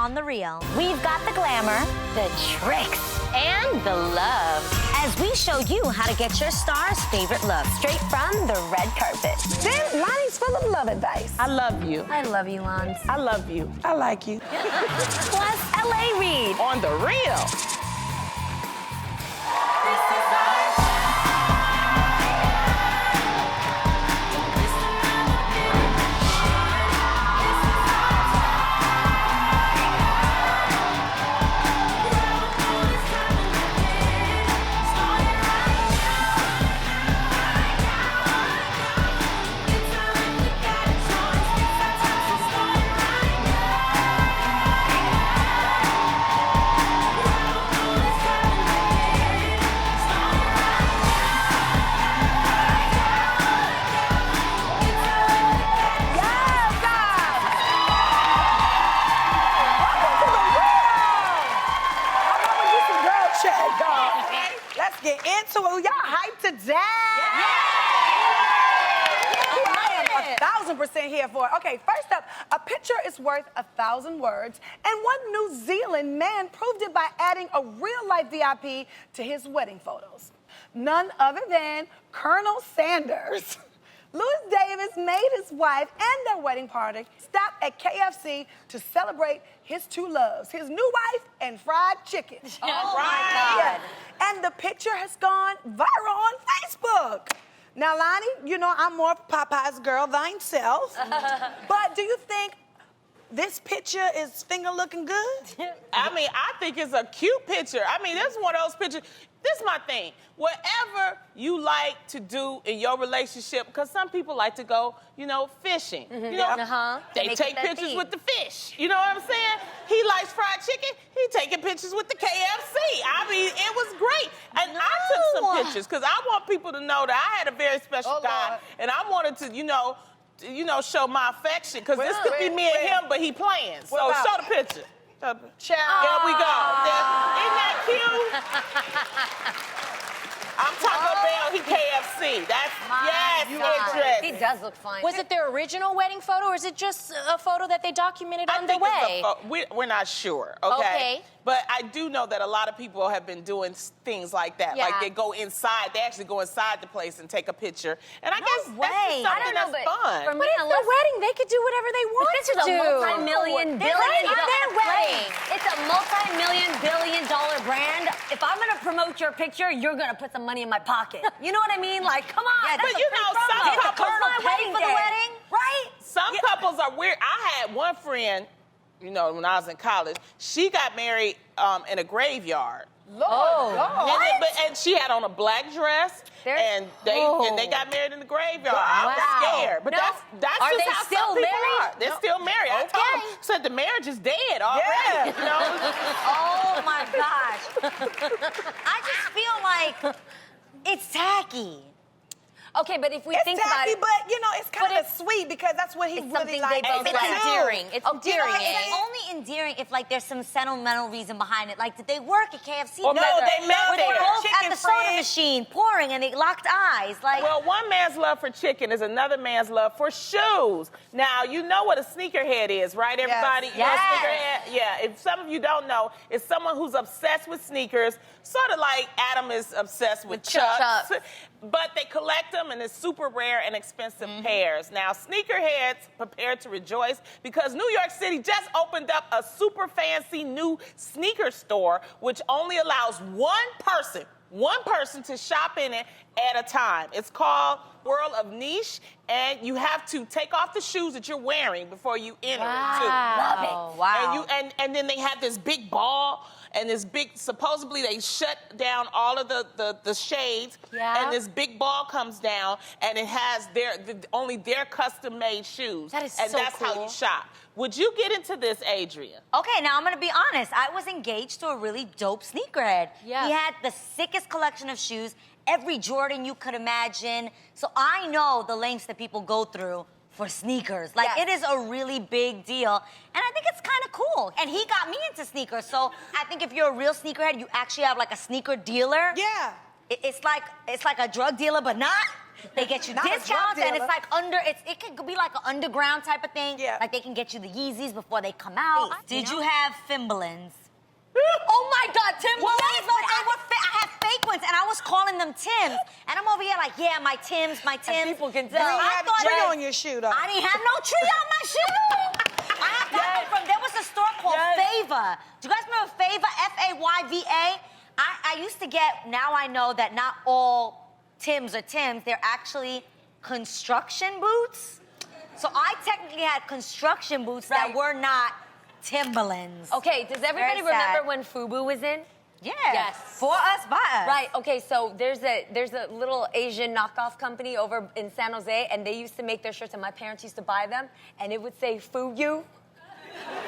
on the reel. We've got the glamour, the tricks, and the love as we show you how to get your star's favorite look straight from the red carpet. Then Lonnie's full of love advice. I love you. I love you, Lons. I love you. I like you. Plus, LA Reid. On the real. Let's get into it. Y'all hyped today? Yeah. I am 1,000% here for it. Okay, first up, a picture is worth 1,000 words, and one New Zealand man proved it by adding a real-life VIP to his wedding photos. None other than Colonel Sanders. Louis Davis made his wife and their wedding party stop at KFC to celebrate his two loves, his new wife and fried chicken. Oh, my God. Yeah. And the picture has gone viral on Facebook. Now, Lonnie, you know I'm more of Popeye's girl, thine self. But do you think this picture is finger looking good? I mean, I think it's a cute picture. I mean, this is one of those pictures. This is my thing. Whatever you like to do in your relationship, because some people like to go, you know, fishing. Mm-hmm. You know, they take pictures with the fish. You know what I'm saying? He likes fried chicken. He taking pictures with the KFC. I mean, it was great. And I took some pictures because I want people to know that I had a very special guy, and I wanted to, you know, show my affection, because this could be me and him, but he playing. So show the picture. Child. There we go. Isn't that cute? I'm Taco Bell, he KFC. That's, yes, interest. He does look fine. Was it their original wedding photo, or is it just a photo that they documented on the way? We're not sure, okay? But I do know that a lot of people have been doing things like that. Yeah. Like they go inside, they actually go inside the place and take a picture. And I guess way. that's just something that's fun. But it's their wedding. They could do whatever they want This to is do. a multi-million billion their wedding. It's a multi-million billion dollar brand. If I'm gonna promote your picture, you're gonna put some money in my pocket. You know what I mean? Like, come on. But you know, some couples pay for the wedding, right? Some couples are weird. I had one friend, you know, when I was in college, she got married in a graveyard. And she had on a black dress, and they got married in the graveyard. I was scared, but that's Are just they how still some people married? are. They're still married. I told them, said the marriage is dead already. You know? Oh my gosh. I just feel like it's tacky. Okay, but if we It's think tacky, about it, but you know, it's kind of sweet because that's what he really likes. it's endearing. It's endearing. It's only endearing if like there's some sentimental reason behind it. Like, did they work at KFC? No, they met Were they there. both at the soda machine pouring and they locked eyes? Like, Well, one man's love for chicken is another man's love for shoes. Now, you know what a sneakerhead is, right, everybody? You know what a sneakerhead? Yeah, if some of you don't know, it's someone who's obsessed with sneakers, sort of like Adam is obsessed with Chucks. But they collect them, and it's super rare and expensive pairs. Now, sneakerheads prepare to rejoice because New York City just opened up a super fancy new sneaker store, which only allows one person to shop in it at a time. It's called World of Niche, and you have to take off the shoes that you're wearing before you enter it, too. love it. Wow. And then they have this big ball, and this big, supposedly they shut down all of the shades, and this big ball comes down, and it has only their custom-made shoes. That is and so that's how cool. you shop. Would you get into this, Adrian? Okay, now I'm gonna be honest. I was engaged to a really dope sneakerhead. Yeah. He had the sickest collection of shoes, every Jordan you could imagine. So I know the lengths that people go through for sneakers. Like, it is a really big deal. And I think it's kind of cool. And he got me into sneakers. So I think if you're a real sneakerhead, you actually have like a sneaker dealer. Yeah. It's like a drug dealer, but not. They get you Not a drug discounts, and it's dealer. like it could be like an underground type of thing. Yeah. Like they can get you the Yeezys before they come out. Did you have Timberlands? Oh my God, Tim! Well, I had fake ones, and I was calling them Tims. And I'm over here like, yeah, my Tims. And people can tell. You I had a thought tree that- on your shoe, though. I didn't have no tree on my shoe. I had from there was a store called Favor. Do you guys remember Favor? Fayva. I used to get. Now I know that not all Tims are Tims. They're actually construction boots. So I technically had construction boots that were not Timberlands. Okay, does everybody Very sad. remember when FUBU was in? Yeah. Yes. For us, by us. Right. Okay. So there's a little Asian knockoff company over in San Jose, and they used to make their shirts, and my parents used to buy them, and it would say "Fu you,"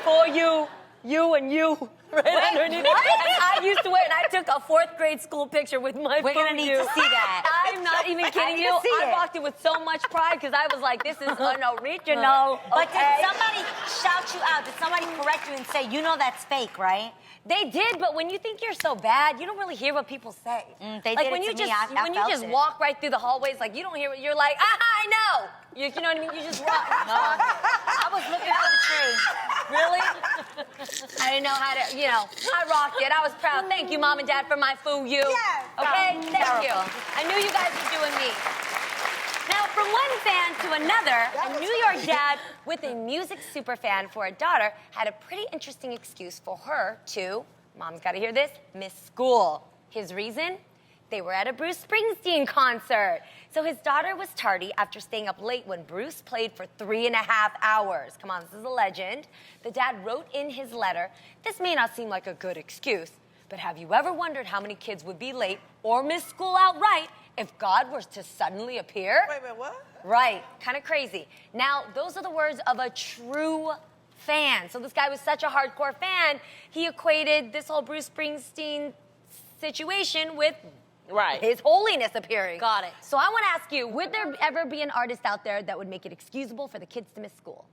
for you, you and you, right underneath. what? And I used to wear it. And I took a 4th grade school picture with my We're gonna "Fu need you." to see that. I'm not even I kidding need you. to see I it. rocked it with so much pride because I was like, "This is an original." But okay? did somebody shout you out? Did somebody correct you and say, you know that's fake, right? They did, but when you think you're so bad, you don't really hear what people say. They like did when it you to me. just I when you felt just it. walk right through the hallways, like you don't hear what you're like. I know. You know what I mean? You just walk. I was looking for the tree. Really? I didn't know how to. I rocked it. I was proud. Thank you, Mom and Dad, for my FUBU. Yes. Okay. Thank you. I knew you guys were doing me. Now, from one fan to another, a New York dad with a music superfan for a daughter had a pretty interesting excuse for her to, Mom's got to hear this, miss school. His reason? They were at a Bruce Springsteen concert. So his daughter was tardy after staying up late when Bruce played for 3.5 hours. Come on, this is a legend. The dad wrote in his letter, "This may not seem like a good excuse, but have you ever wondered how many kids would be late or miss school outright if God were to suddenly appear?" Wait, what? Right, kind of crazy. Now, those are the words of a true fan. So this guy was such a hardcore fan, he equated this whole Bruce Springsteen situation with His Holiness appearing. Got it. So I want to ask you, would there ever be an artist out there that would make it excusable for the kids to miss school?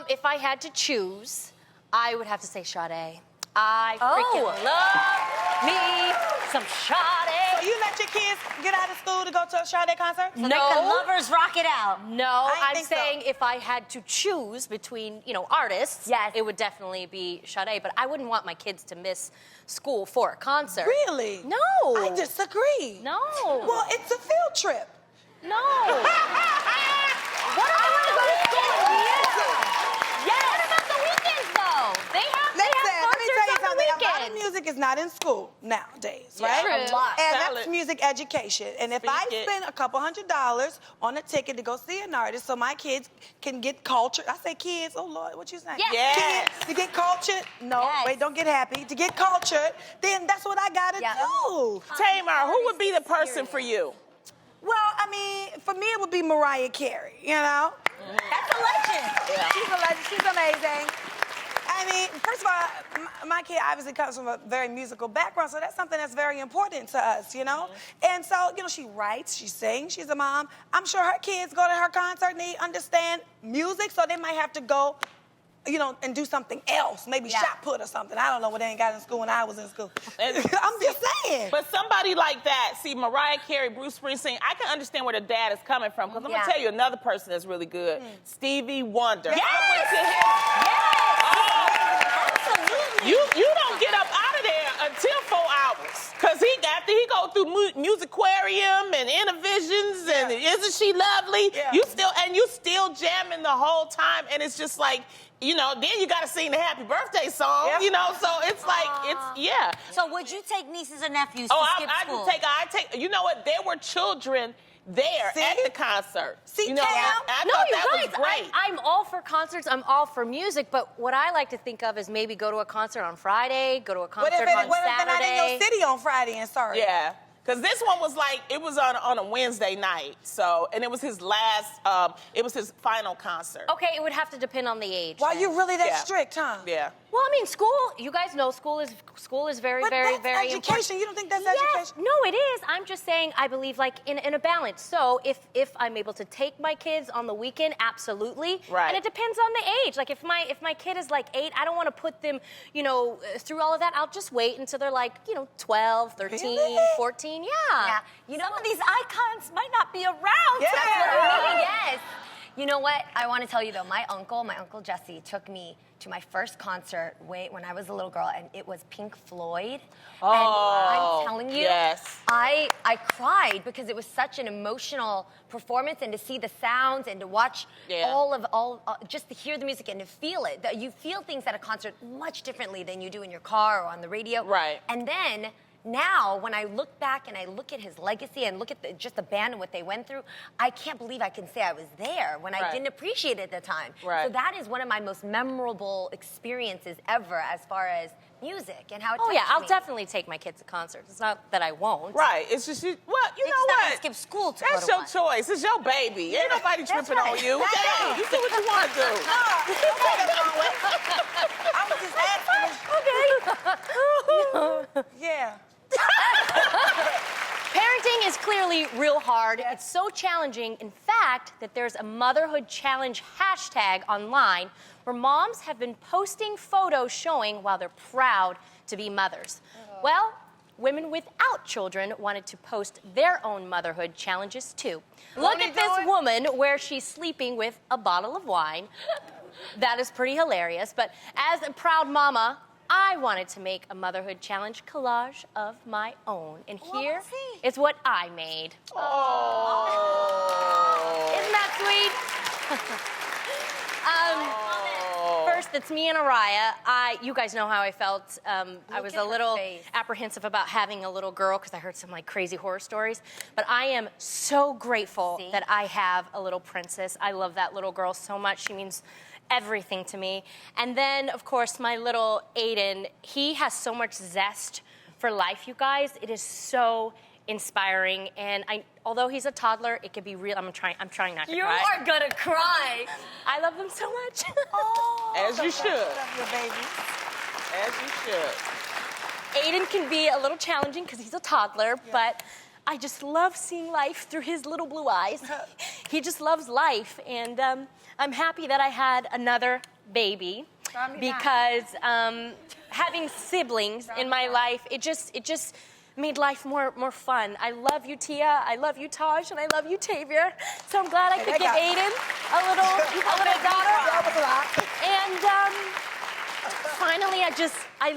If I had to choose, I would have to say Sade. I freaking love me some Sade. So you let your kids get out of school to go to a Sade concert? So they can lovers rock it out. No, I I'm think so. saying if I had to choose between, artists, Yes. it would definitely be Sade. But I wouldn't want my kids to miss school for a concert. Really? No. I disagree. No. Well, it's a field trip. No. What? I want to go to school. Yes. What about the weekends, though? Listen, let me tell you concerts on the something. A lot weekends. of music is not in school nowadays, Yeah, right? true. A lot. And Valid. that's music education. And if I Speak it. spend a couple $100 on a ticket to go see an artist so my kids can get cultured, I say kids, oh Lord, what you saying? Yes. Yes. Kids to get cultured, no, Yes. wait, don't get happy. To get cultured, then that's what I gotta Yeah. do. Tamar, who would be the person for you? Well, I mean, for me it would be Mariah Carey, That's a legend. She's a legend. She's amazing. I mean, first of all, my kid obviously comes from a very musical background, so that's something that's very important to us, And so, she writes, she sings, she's a mom. I'm sure her kids go to her concert and they understand music, so they might have to go, and do something else, maybe shot put or something. I don't know what they ain't got in school when I was in school. And- I'm just saying. But somebody like that, see, Mariah Carey, Bruce Springsteen, I can understand where the dad is coming from, because I'm going to tell you another person that's really good. Stevie Wonder. Yes! I went to his- You don't get up out of there until 4 hours. Because after he go through Musicarium and Intervisions and Isn't She Lovely, Yeah. you still jamming the whole time, and it's just like, then you got to sing the happy birthday song, Yeah. so it's like, So would you take nieces or nephews Oh, to skip I school? take. You know what? There were children there See? at the concert. See, you know, Tam? I No, thought you that guys, was great. I'm all for concerts. I'm all for music. But what I like to think of is maybe go to a concert on Friday, go to a What concert if on they're not in Saturday. your city on Friday and Saturday? Yeah. Because this one was like, it was on a Wednesday night. And it was his it was his final concert. Okay, it would have to depend on the age. Why then. you really that Yeah. strict, huh? Yeah. Well, I mean, school, you guys know school is very, But very, that's very education. important. You don't think that's Yes. education? No, it is. I'm just saying I believe like in a balance. So if I'm able to take my kids on the weekend, absolutely. Right. And it depends on the age. Like if my kid is like 8, I don't want to put them, through all of that. I'll just wait until they're like, 12, 13, Really? 14. Yeah. Yeah. Some of these icons might not be around. Yeah. That's what I mean. Yes. You know what? I want to tell you though, my uncle Jesse took me to my first concert when I was a little girl, and it was Pink Floyd. Oh, and I'm telling you, yes. I cried because it was such an emotional performance, and to see the sounds and to watch just to hear the music and to feel it. You feel things at a concert much differently than you do in your car or on the radio. Right. And then now, when I look back and I look at his legacy and look at just the band and what they went through, I can't believe I can say I was there when I didn't appreciate it at the time. Right. So that is one of my most memorable experiences ever as far as music and how it touched Oh, yeah, I'll me. definitely take my kids to concerts. It's not that I won't. Right. It's just, you know It's not what? gonna skip school to That's go to your one. choice. It's your baby. Ain't nobody tripping on you. That's Hey, right. you do what you want to do. I was just asking. Yeah. Parenting is clearly real hard. It's so challenging, in fact, that there's a Motherhood Challenge hashtag online where moms have been posting photos showing while they're proud to be mothers. Well, women without children wanted to post their own motherhood challenges too. Look at this woman where she's sleeping with a bottle of wine. That is pretty hilarious, but as a proud mama, I wanted to make a motherhood challenge collage of my own. And here is what I made. Oh. Isn't that sweet? First, it's me and Araya. You guys know how I felt. I was at a her little face. apprehensive about having a little girl because I heard some like crazy horror stories. But I am so grateful that I have a little princess. I love that little girl so much. She means everything to me. And then, of course, my little Aiden, he has so much zest for life, you guys. It is so inspiring. And although he's a toddler, it can be real. I'm trying not to You cry. are gonna cry. I love them so much. As you should. Love your baby. As you should. Aiden can be a little challenging because he's a toddler, but I just love seeing life through his little blue eyes. He just loves life, and I'm happy that I had another baby because having siblings in my life, it just made life more fun. I love you, Tia. I love you, Taj, and I love you, Tavia. So I'm glad I could give Aiden a little daughter. And finally, I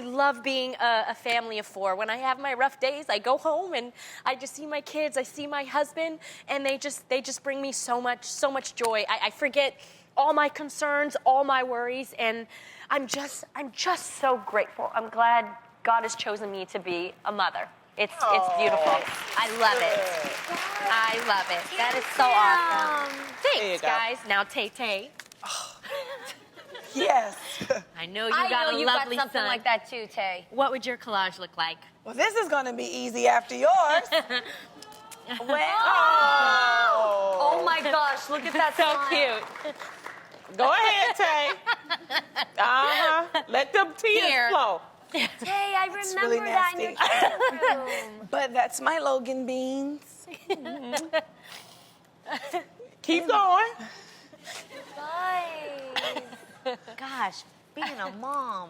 love being a family of 4. When I have my rough days, I go home and I just see my kids, I see my husband, and they just bring me so much joy. I forget all my concerns, all my worries, and I'm just so grateful. I'm glad God has chosen me to be a mother. It's beautiful. I love it. I love it. That is so awesome. There you Thanks, go. guys. Now, Tay-Tay. Yes. I know you I got know a you got lovely something son. like that too, Tay. What would your collage look like? Well, this is going to be easy after yours. Oh my gosh, look at that So smile. cute. Go ahead, Tay. Let them tears Here. flow. Tay, I remember really that in your nasty. kitchen room. But that's my Logan beans. Keep going. Nice. Gosh, being a mom.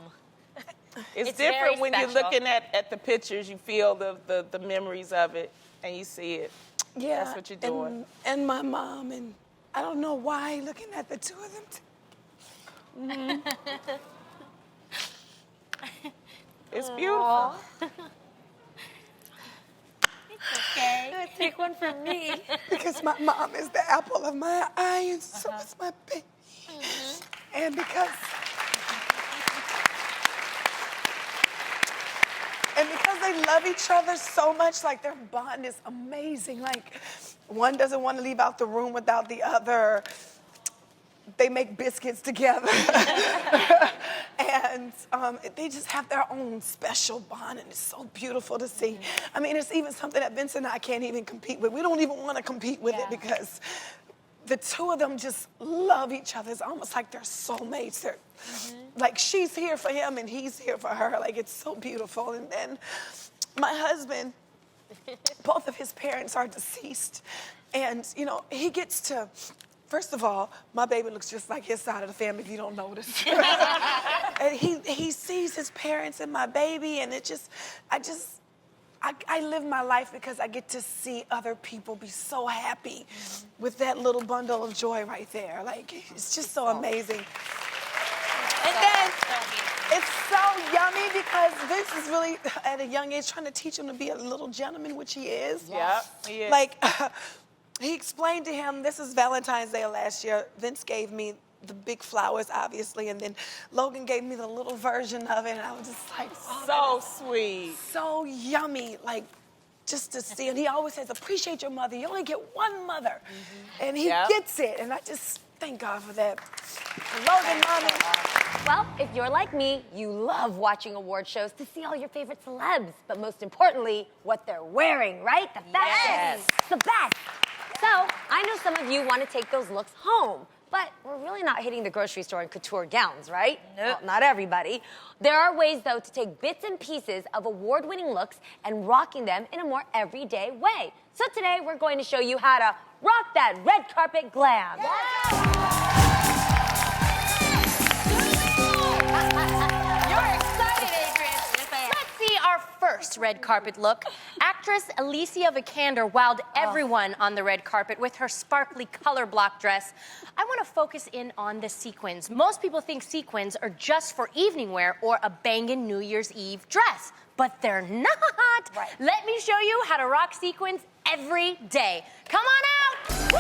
It's It's very different when you're special. looking at the pictures. You feel the memories of it, and you see it. Yeah. That's what you're doing. And my mom, and I don't know why, looking at the two of them. It's beautiful. Okay. Take one from me. Because my mom is the apple of my eye, and so is my baby. And because they love each other so much, like their bond is amazing. Like one doesn't want to leave out the room without the other. They make biscuits together. And they just have their own special bond, and it's so beautiful to see. I mean, it's even something that Vincent and I can't even compete with. We don't even want to compete with it because the two of them just love each other. It's almost like they're soulmates. They're like, she's here for him and he's here for her. Like, it's so beautiful. And then my husband, both of his parents are deceased. And, you know, he gets to, first of all, my baby looks just like his side of the family if you don't notice. And he sees his parents and my baby, and I live my life because I get to see other people be so happy with that little bundle of joy right there. Like, it's just so amazing. And then it's so yummy because Vince is really, at a young age, trying to teach him to be a little gentleman, which he is. Yeah, he is. Like, he explained to him, this is Valentine's Day of last year, Vince gave me the big flowers, obviously, and then Logan gave me the little version of it, and I was just like, so sweet. so yummy, like, just to see. And he always says, appreciate your mother. You only get one mother. And he gets it, and I just thank God for that. Logan, mommy. Well, if you're like me, you love watching award shows to see all your favorite celebs, but most importantly, what they're wearing, right? The fashion. Yes. The best. So, I know some of you want to take those looks home. But we're really not hitting the grocery store in couture gowns, right? Nope. Well, not everybody. There are ways, though, to take bits and pieces of award-winning looks and rocking them in a more everyday way. So today, we're going to show you how to rock that red carpet glam. You're excited, Adrian. Let's see our first red carpet look. Actress Alicia Vikander wowed everyone on the red carpet with her sparkly color block dress. I want to focus in on the sequins. Most people think sequins are just for evening wear or a bangin' New Year's Eve dress, but they're not. Right. Let me show you how to rock sequins every day. Come on out. Woo!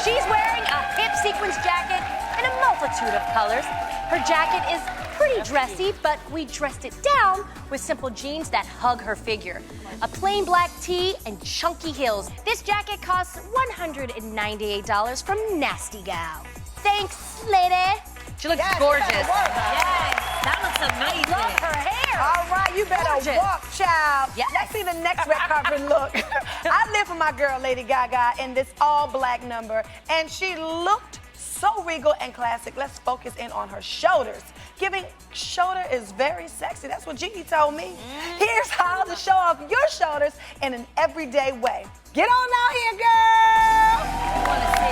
She's wearing a hip sequins jacket in a multitude of colors. Her jacket is pretty dressy, but we dressed it down with simple jeans that hug her figure. A plain black tee and chunky heels. This jacket costs $198 from Nasty Gal. Thanks, lady. She looks gorgeous. Yes, that looks amazing. Love her hair. All right, you better Gorgeous. walk, child. Yes. Let's see the next red carpet look. I live for my girl, Lady Gaga, in this all-black number, and she looked so regal and classic. Let's focus in on her shoulders. Giving shoulder is very sexy. That's what Gigi told me. Here's how to show off your shoulders in an everyday way. Get on out here, girl. I want to see.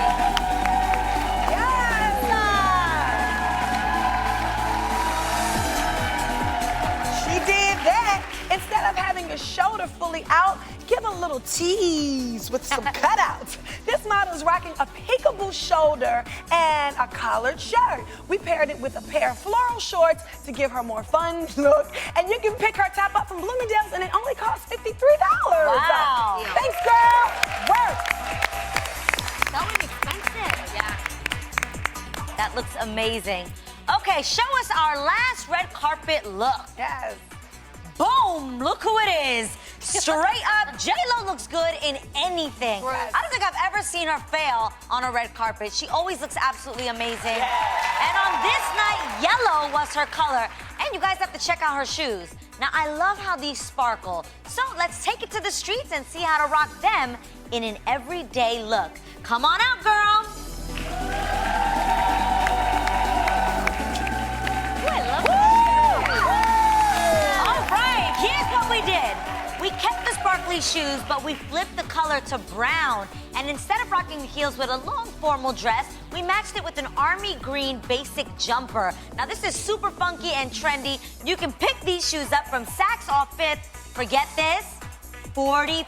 Instead of having your shoulder fully out, give a little tease with some cutouts. This model is rocking a peekaboo shoulder and a collared shirt. We paired it with a pair of floral shorts to give her more fun look. And you can pick her top up from Bloomingdale's, and it only costs $53. Wow. Thanks, girl. Work. So inexpensive. Yeah. That looks amazing. Okay, show us our last red carpet look. Yes. Boom! Look who it is. Straight up, J-Lo looks good in anything. Right. I don't think I've ever seen her fail on a red carpet. She always looks absolutely amazing. And on this night, yellow was her color. And you guys have to check out her shoes. Now, I love how these sparkle. So let's take it to the streets and see how to rock them in an everyday look. Come on out, girl. Here's what we did. We kept the sparkly shoes, but we flipped the color to brown. And instead of rocking the heels with a long formal dress, we matched it with an army green basic jumper. Now this is super funky and trendy. You can pick these shoes up from Saks Off Fifth. Forget this, $45. Wow.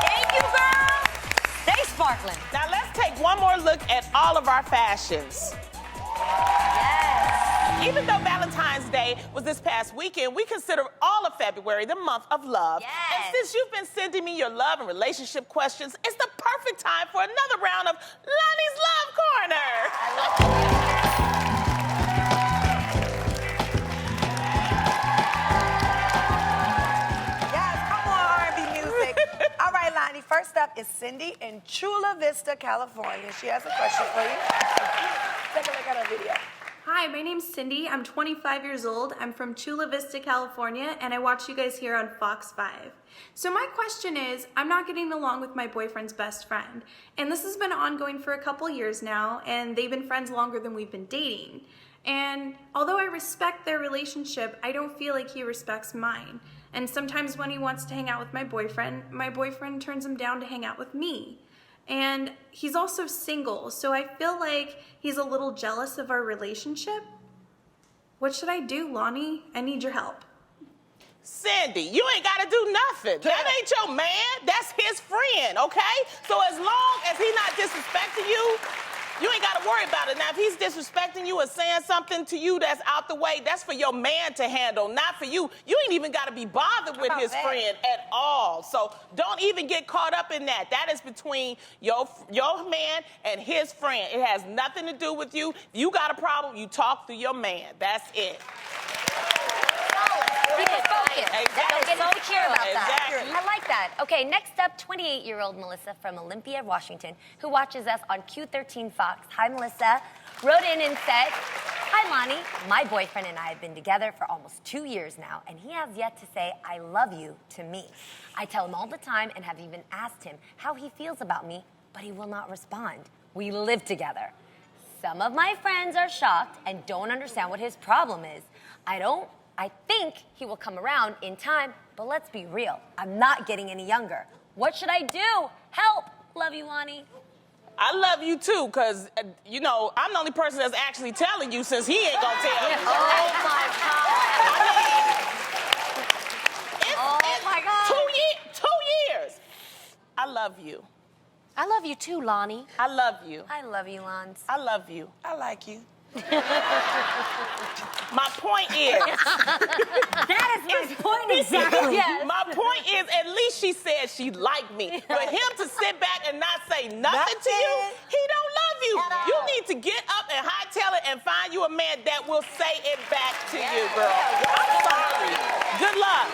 Thank you, girl. Stay sparkling. Now let's take one more look at all of our fashions. Even though Valentine's Day was this past weekend, we consider all of February the month of love. Yes. And since you've been sending me your love and relationship questions, it's the perfect time for another round of Lonnie's Love Corner. Yes, come on, R&B music. All right, Lonnie, first up is Cindy in Chula Vista, California. She has a question for you. Take a look at her video. Hi, my name's Cindy. I'm 25 years old. I'm from Chula Vista, California, and I watch you guys here on Fox 5. So my question is, I'm not getting along with my boyfriend's best friend, and this has been ongoing for a couple years now, and they've been friends longer than we've been dating. And although I respect their relationship, I don't feel like he respects mine. And sometimes when he wants to hang out with my boyfriend turns him down to hang out with me. And he's also single, so I feel like he's a little jealous of our relationship. What should I do, Lonnie? I need your help. Cindy, you ain't got to do nothing. That ain't your man. That's his friend, okay? So as long as he's not disrespecting you, you ain't got to worry about it. Now, if he's disrespecting you or saying something to you that's out the way, that's for your man to handle, not for you. You ain't even got to be bothered with his friend at all. So don't even get caught up in that. That is between your man and his friend. It has nothing to do with you. If you got a problem, you talk to your man. That's it. Keep it focused. Don't get insecure about that. Exactly. I like that. Okay, next up, 28-year-old Melissa from Olympia, Washington, who watches us on Q13 Fox. Hi, Melissa. Wrote in and said, "Hi, Lonnie. My boyfriend and I have been together for almost 2 years now, and he has yet to say, 'I love you' to me. I tell him all the time and have even asked him how he feels about me, but he will not respond. We live together. Some of my friends are shocked and don't understand what his problem is. I think he will come around in time, but let's be real. I'm not getting any younger. What should I do? Help! Love you, Lonnie." I love you too, because, I'm the only person that's actually telling you since he ain't gonna tell you. Oh, my God. My God. 2 years. I love you. I love you too, Lonnie. I love you. I love you, Lons. I love you. I like you. My point is... That is my point exactly. Yes. My point is, at least she said she liked me. For him to sit back and not say nothing to you, he don't love you. You need to get up and hightail it and find you a man that will say it back to you, girl. I'm sorry. Good luck.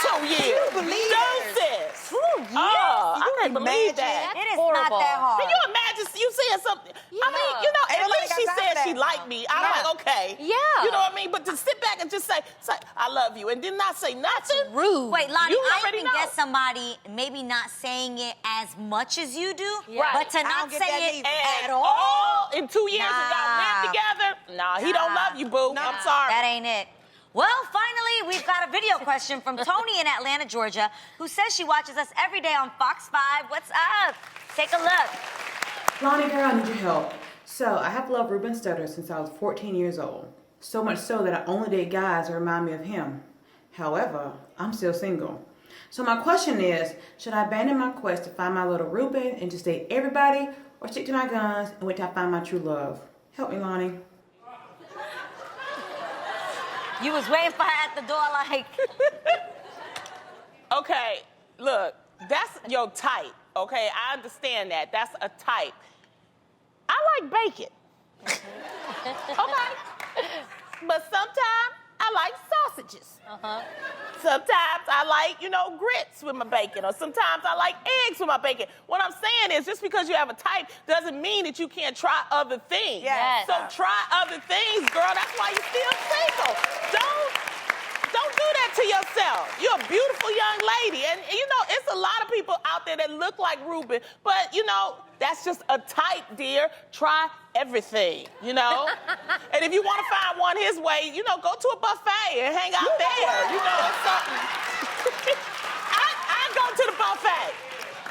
2 years. Doses. 2 years? I can't believe that. It is not that hard. Can you imagine you saying something? Yeah. I mean, at least she said she liked me. I'm like, okay. Yeah. You know what I mean? But to sit back and just say, I love you, and then not say nothing. Rude. Wait, Lonnie, You I already even know. get somebody maybe not saying it as much as you do, Right. but to I not don't get that say it either. at all. In 2 years and y'all live together? Nah, he don't love you, boo. I'm sorry. That ain't it. Well, finally, we've got a video question from Tony in Atlanta, Georgia, who says she watches us every day on Fox 5. What's up? Take a look. Lonnie girl, I need your help. So, I have loved Ruben Studdard since I was 14 years old. So much so that I only date guys that remind me of him. However, I'm still single. So my question is, should I abandon my quest to find my little Ruben and just date everybody, or stick to my guns and wait till I find my true love? Help me, Lonnie. You was waiting for her at the door like... Okay, look, that's your type, okay? I understand that. That's a type. I like bacon. Okay? But sometimes I like sausages. Sometimes I like, grits with my bacon, or sometimes I like eggs with my bacon. What I'm saying is, just because you have a type doesn't mean that you can't try other things. Yes. So try other things, girl. That's why you're still single. Don't do that to yourself. You're a beautiful young lady. And, it's a lot of people out there that look like Ruben, but, that's just a type, dear. Try everything, And if you want to find one his way, go to a buffet and hang out there. It's something. I go to the buffet.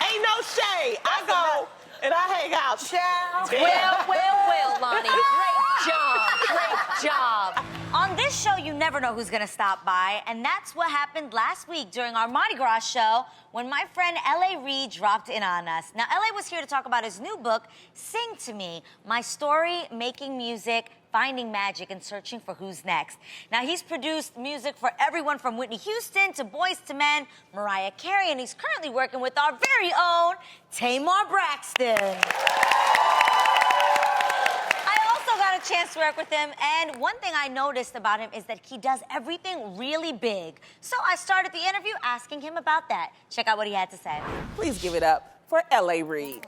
Ain't no shade. I go and I hang out. Ciao. Well, Lonnie. Great job. On this show, you never know who's gonna stop by, and that's what happened last week during our Mardi Gras show when my friend L.A. Reid dropped in on us. Now, L.A. was here to talk about his new book, Sing to Me, My Story, Making Music, Finding Magic, and Searching for Who's Next. Now, he's produced music for everyone from Whitney Houston to Boyz II Men, Mariah Carey, and he's currently working with our very own Tamar Braxton. Got a chance to work with him, and one thing I noticed about him is that he does everything really big. So I started the interview asking him about that. Check out what he had to say. Please give it up for L.A. Reid.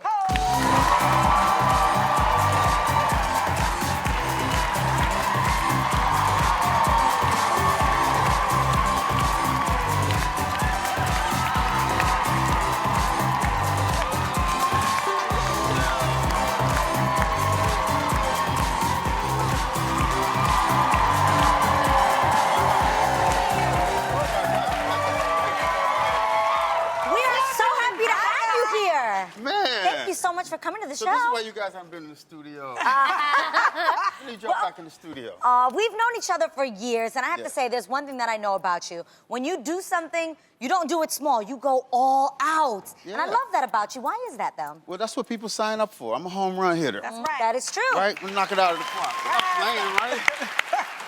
much for coming to the So show. this is why you guys haven't been in the studio. You need to jump back in the studio. We've known each other for years, and I have to say, there's one thing that I know about you. When you do something, you don't do it small. You go all out. Yeah. And I love that about you. Why is that, though? Well, that's what people sign up for. I'm a home run hitter. That's right. That is true. Right? We knock it out of the park. I'm playing, right?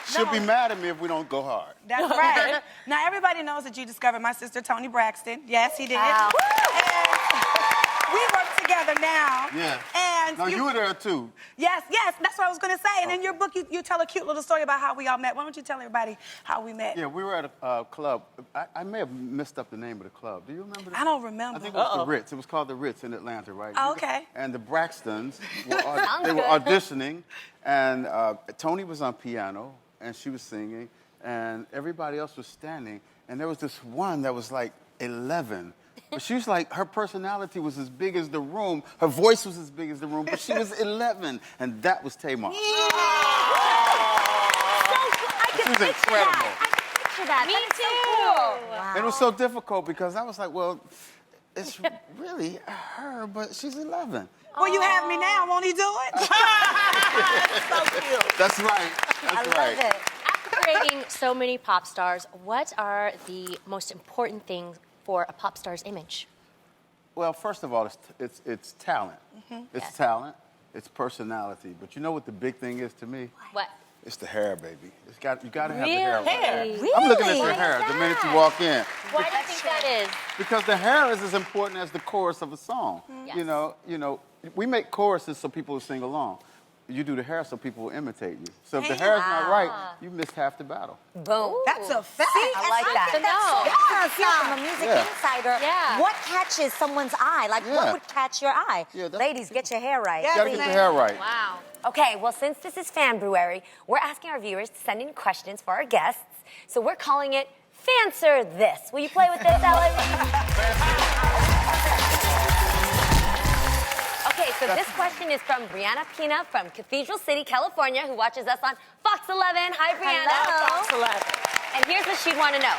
She'll be mad at me if we don't go hard. That's right. Now, everybody knows that you discovered my sister, Toni Braxton. Yes, he did. Wow. And we work together now. Yeah. And No, you were there too. Yes, that's what I was going to say. And in your book, you tell a cute little story about how we all met. Why don't you tell everybody how we met? Yeah, we were at a club. I may have messed up the name of the club. Do you remember that? I don't remember. I think it was the Ritz. It was called the Ritz in Atlanta, right? Oh, okay. And the Braxtons, they were auditioning, and Toni was on piano, and she was singing, and everybody else was standing, and there was this one that was like 11. But she was like, her personality was as big as the room, her voice was as big as the room, but she was 11, and that was Tamar. She was incredible. I can picture that. Me That is so too. cool. Wow. And it was so difficult because I was like, well, it's really her, but she's 11. Well, you have me now. Won't he do it? So cute. That's right. I That's love right. it. After creating so many pop stars, what are the most important things for a pop star's image? Well, first of all, it's talent. It's talent. It's personality. But you know what the big thing is to me? What? It's the hair, baby. You got to have Really? the hair. Hair? Really? I'm looking at your Why hair is the minute you that? walk in. Why do you think that is? Because the hair is as important as the chorus of a song. Yes. You know, we make choruses so people will sing along. You do the hair so people will imitate you. So if the hair is not right, you missed half the battle. Boom. That's a fact. I like that. Good to know. From a music Yeah. insider, Yeah. what catches someone's eye? Like, Yeah. what would catch your eye? Yeah, that's- Ladies, get your hair right. You got to get your hair right. Wow. Okay, well, since this is Fanbruary, we're asking our viewers to send in questions for our guests. So we're calling it Fanswer This. Will you play with this, Ellen? Okay, so this question is from Brianna Pina from Cathedral City, California, who watches us on Fox 11. Hi, Brianna. Fox 11. And here's what she'd want to know.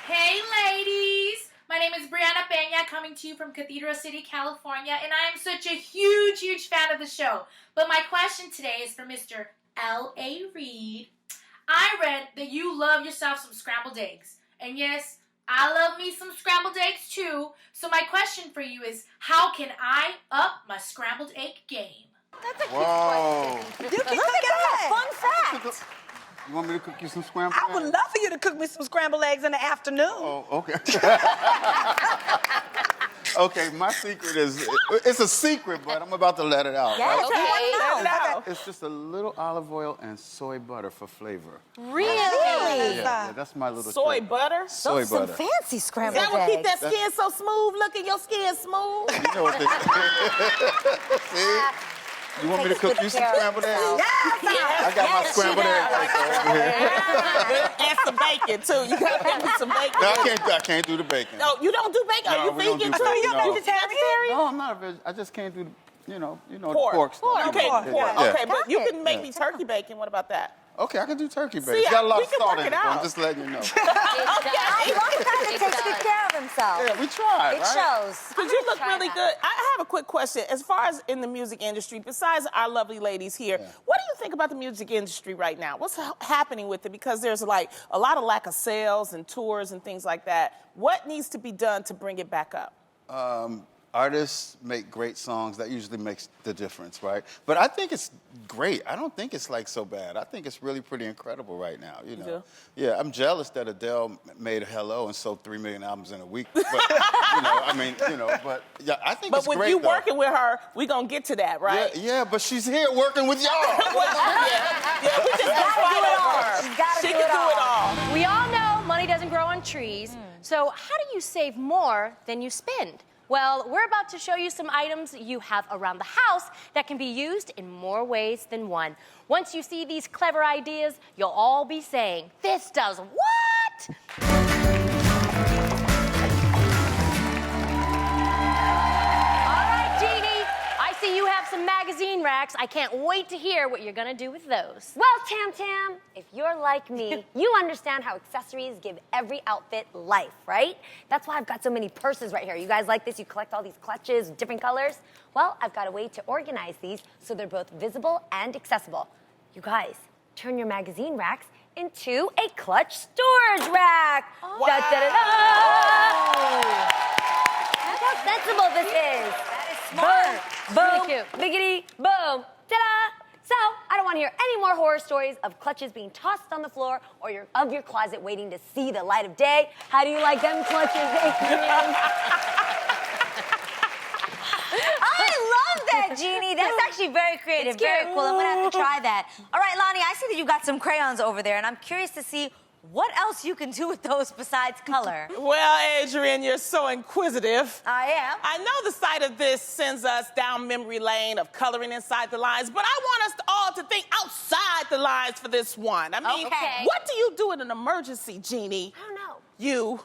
Hey ladies! My name is Brianna Peña, coming to you from Cathedral City, California, and I am such a huge fan of the show. But my question today is for Mr. L.A. Reid. I read that you love yourself some scrambled eggs. And yes, I love me some scrambled eggs too. So my question for you is, how can I up my scrambled egg game? Whoa. You can cook it. Fun fact. You want me to cook you some scrambled I would eggs? love for you to cook me some scrambled eggs in the afternoon. Oh, okay. Okay, my secret is, it's a secret, but I'm about to let it out. Yes, right? we want to know. No. It's just a little olive oil and soy butter for flavor. Really? Yeah, that's my little Soy trick. butter? Soy Those some butter. fancy scrambled That would keep eggs. that skin so smooth looking, your skin smooth. You know what they See? You want me to cook you some scrambled eggs? I got my scrambled eggs over here. And some bacon, too. You got to give me some bacon. No, I can't do the bacon. No, you don't do bacon. No, Are you we don't vegan, do too? bacon, You're no. vegetarian? No, I'm not a veg. I just can't do the, you know the Pork. pork stuff. Okay, Yeah, pork. yeah. Okay, but you Got can make me turkey bacon. What about that? Okay, I can do turkey bacon. See, It's got a lot we of can salt work in it it, but out. I'm just letting you know. I love that it It takes good does. care of himself. Yeah, we tried, It right? shows. Because you look try really that. good. I have a quick question. As far as in the music industry, besides our lovely ladies here, what do you think about the music industry right now? What's happening with it? Because there's like a lot of lack of sales and tours and things like that. What needs to be done to bring it back up? Artists make great songs. That usually makes the difference, right? But I think it's great. I don't think it's like so bad. I think it's really pretty incredible right now. You know? do? Yeah, I'm jealous that Adele made Hello and sold 3 million albums in a week. But but yeah, I think But it's with great. you though. working with her, we gonna get to that, right? Yeah, but she's here working with y'all. Yeah, we just gonna fight over her. You gotta She do can it do it all. all. We all know money doesn't grow on trees. So how do you save more than you spend? Well, we're about to show you some items you have around the house that can be used in more ways than one. Once you see these clever ideas, you'll all be saying, "This does what?" All right, Jeannie, I see you have some magazine rags. racks. I can't wait to hear what you're gonna do with those. Well, Tam Tam, if you're like me, you understand how accessories give every outfit life, right? That's why I've got so many purses right here. You guys like this? You collect all these clutches, different colors? Well, I've got a way to organize these so they're both visible and accessible. You guys, turn your magazine racks into a clutch storage rack. Wow. Da, da, da, da. Look how sensible this is. That is smart. Boom, really boom, biggity, boom, ta-da! So, I don't want to hear any more horror stories of clutches being tossed on the floor or of your closet waiting to see the light of day. How do you like them clutches, Adrian? I love that, Jeannie. That's actually very creative, very cool. I'm gonna have to try that. All right, Lonnie, I see that you got some crayons over there, and I'm curious to see what else you can do with those besides color. Well, Adrian, you're so inquisitive. I am. I know the sight of this sends us down memory lane of coloring inside the lines, but I want us all to think outside the lines for this one. I mean, Okay. what do you do in an emergency, Jeannie? I don't know.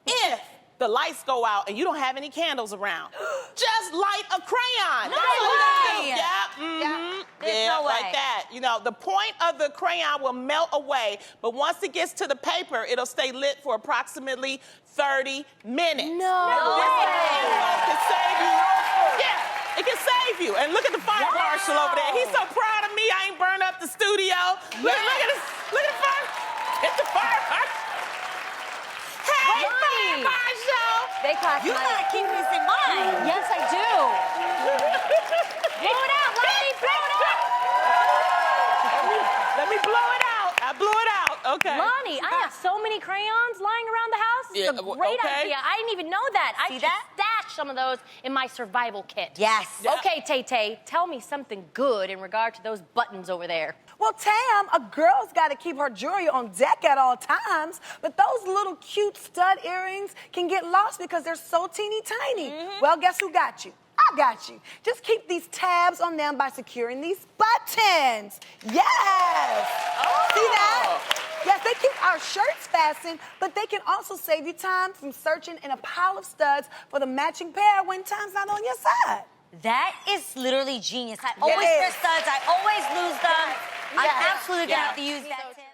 If the lights go out and you don't have any candles around, just light a crayon. No That's all you gotta way. do. Yeah, mm-hmm. There's Yeah, no way. like that. You know, the point of the crayon will melt away, but once it gets to the paper, it'll stay lit for approximately 30 minutes. No This way. can save you. Yeah, it can save you. And look at the fire marshal over there. He's so proud of me. I ain't burned up the studio. Look at this. Look at the fire. Hit the fire marshal. Hey, fire marshal. They class You gotta keep this in mind. Yes, I do. Blow it out, Lonnie, blow it out! Let me blow it out. I blew it out. Okay. Lonnie, I have so many crayons lying around the house. It's Yeah, a great okay. idea. I didn't even know that. I See should that? stash some of those in my survival kit. Yes. Yeah. Okay, Tay-Tay, tell me something good in regard to those buttons over there. Well, Tam, a girl's got to keep her jewelry on deck at all times, but those little cute stud earrings can get lost because they're so teeny tiny. Well, guess who got you? I got you. Just keep these tabs on them by securing these buttons. Yes! See that? Yes, they keep our shirts fastened, but they can also save you time from searching in a pile of studs for the matching pair when time's not on your side. That is literally genius. I always wear studs. I always lose them. I'm absolutely gonna have to use that tip.